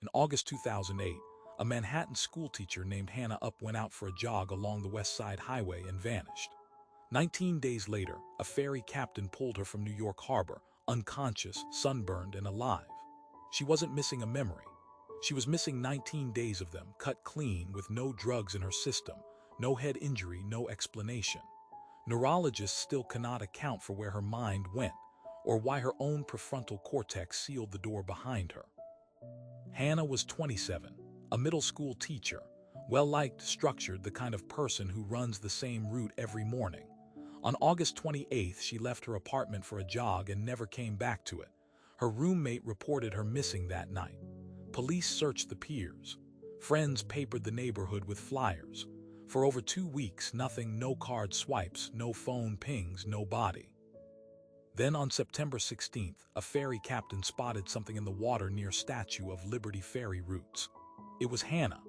In August 2008, a Manhattan schoolteacher named Hannah went out for a jog along the West Side Highway and vanished. 19 days later, a ferry captain pulled her from New York Harbor, unconscious, sunburned, and alive. She wasn't missing a memory. She was missing 19 days of them, cut clean with no drugs in her system, no head injury, no explanation. Neurologists still cannot account for where her mind went, or why her own prefrontal cortex sealed the door behind her. Hannah was 27, a middle school teacher, well-liked, structured, the kind of person who runs the same route every morning. On August 28th, she left her apartment for a jog and never came back to it. Her roommate reported her missing that night. Police searched the piers. Friends papered the neighborhood with flyers. For over 2 weeks, nothing, no card swipes, no phone pings, no body. Then on September 16th, a ferry captain spotted something in the water near Statue of Liberty ferry routes. It was Hannah,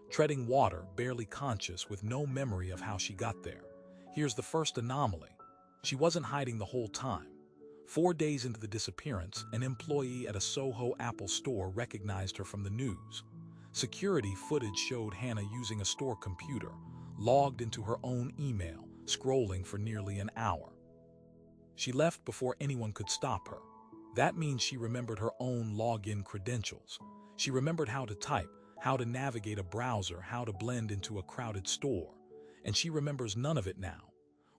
treading water, barely conscious, with no memory of how she got there. Here's the first anomaly. She wasn't hiding the whole time. 4 days into the disappearance, an employee at a Soho Apple store recognized her from the news. Security footage showed Hannah using a store computer, logged into her own email, scrolling for nearly an hour. She left before anyone could stop her. That means she remembered her own login credentials. She remembered how to type, how to navigate a browser, how to blend into a crowded store. And she remembers none of it now.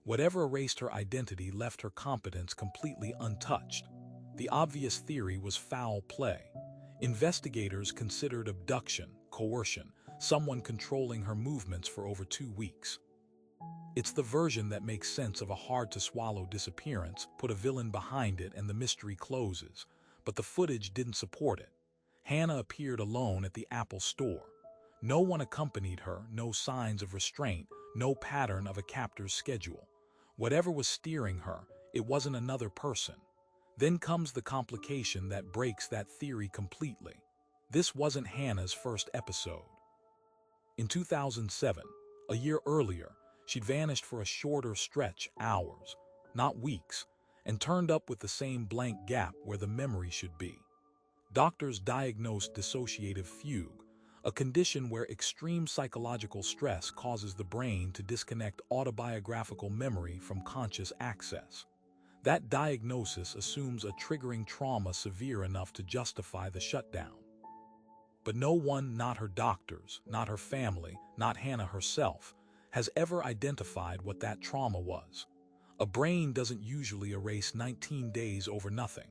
Whatever erased her identity left her competence completely untouched. The obvious theory was foul play. Investigators considered abduction, coercion, someone controlling her movements for over 2 weeks. It's the version that makes sense of a hard-to-swallow disappearance, put a villain behind it, and the mystery closes. But the footage didn't support it. Hannah appeared alone at the Apple store. No one accompanied her, no signs of restraint, no pattern of a captor's schedule. Whatever was steering her, it wasn't another person. Then comes the complication that breaks that theory completely. This wasn't Hannah's first episode. In 2007, a year earlier, she'd vanished for a shorter stretch, hours, not weeks, and turned up with the same blank gap where the memory should be. Doctors diagnosed dissociative fugue, a condition where extreme psychological stress causes the brain to disconnect autobiographical memory from conscious access. That diagnosis assumes a triggering trauma severe enough to justify the shutdown. But no one, not her doctors, not her family, not Hannah herself, has ever identified what that trauma was. A brain doesn't usually erase 19 days over nothing.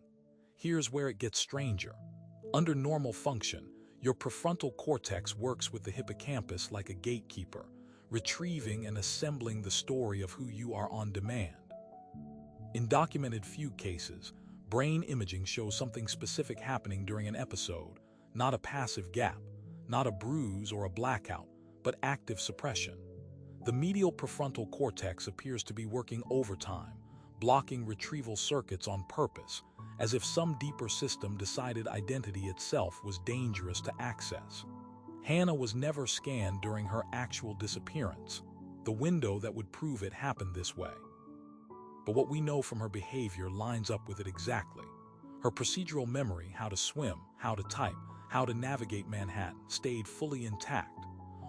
Here's where it gets stranger. Under normal function, your prefrontal cortex works with the hippocampus like a gatekeeper, retrieving and assembling the story of who you are on demand. In documented fugue cases, brain imaging shows something specific happening during an episode, not a passive gap, not a bruise or a blackout, but active suppression. The medial prefrontal cortex appears to be working overtime, blocking retrieval circuits on purpose, as if some deeper system decided identity itself was dangerous to access. Hannah was never scanned during her actual disappearance, the window that would prove it happened this way. But what we know from her behavior lines up with it exactly. Her procedural memory, how to swim, how to type, how to navigate Manhattan, stayed fully intact.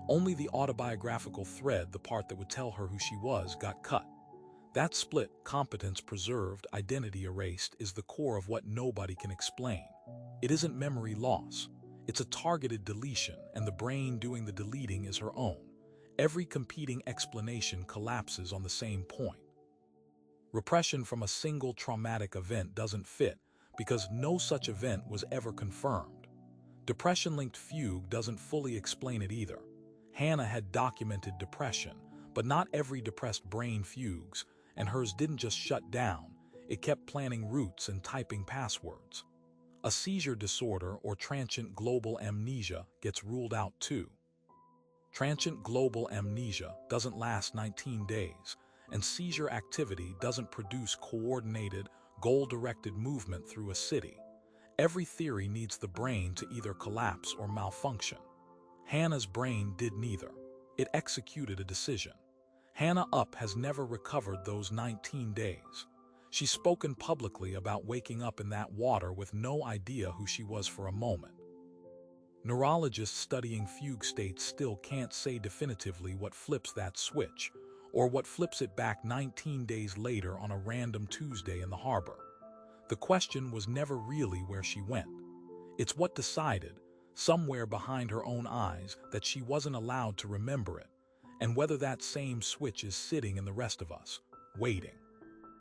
Only the autobiographical thread, the part that would tell her who she was, got cut. That split, competence preserved, identity erased, is the core of what nobody can explain. It isn't memory loss. It's a targeted deletion, and the brain doing the deleting is her own. Every competing explanation collapses on the same point. Repression from a single traumatic event doesn't fit, because no such event was ever confirmed. Depression-linked fugue doesn't fully explain it either. Hannah had documented depression, but not every depressed brain fugues, and hers didn't just shut down, it kept planning routes and typing passwords. A seizure disorder or transient global amnesia gets ruled out too. Transient global amnesia doesn't last 19 days, and seizure activity doesn't produce coordinated, goal-directed movement through a city. Every theory needs the brain to either collapse or malfunction. Hannah's brain did neither. It executed a decision. Hannah has never recovered those 19 days. She's spoken publicly about waking up in that water with no idea who she was for a moment. Neurologists studying fugue states still can't say definitively what flips that switch, or what flips it back 19 days later on a random Tuesday in the harbor. The question was never really where she went. It's what decided, somewhere behind her own eyes, that she wasn't allowed to remember it, and whether that same switch is sitting in the rest of us, waiting.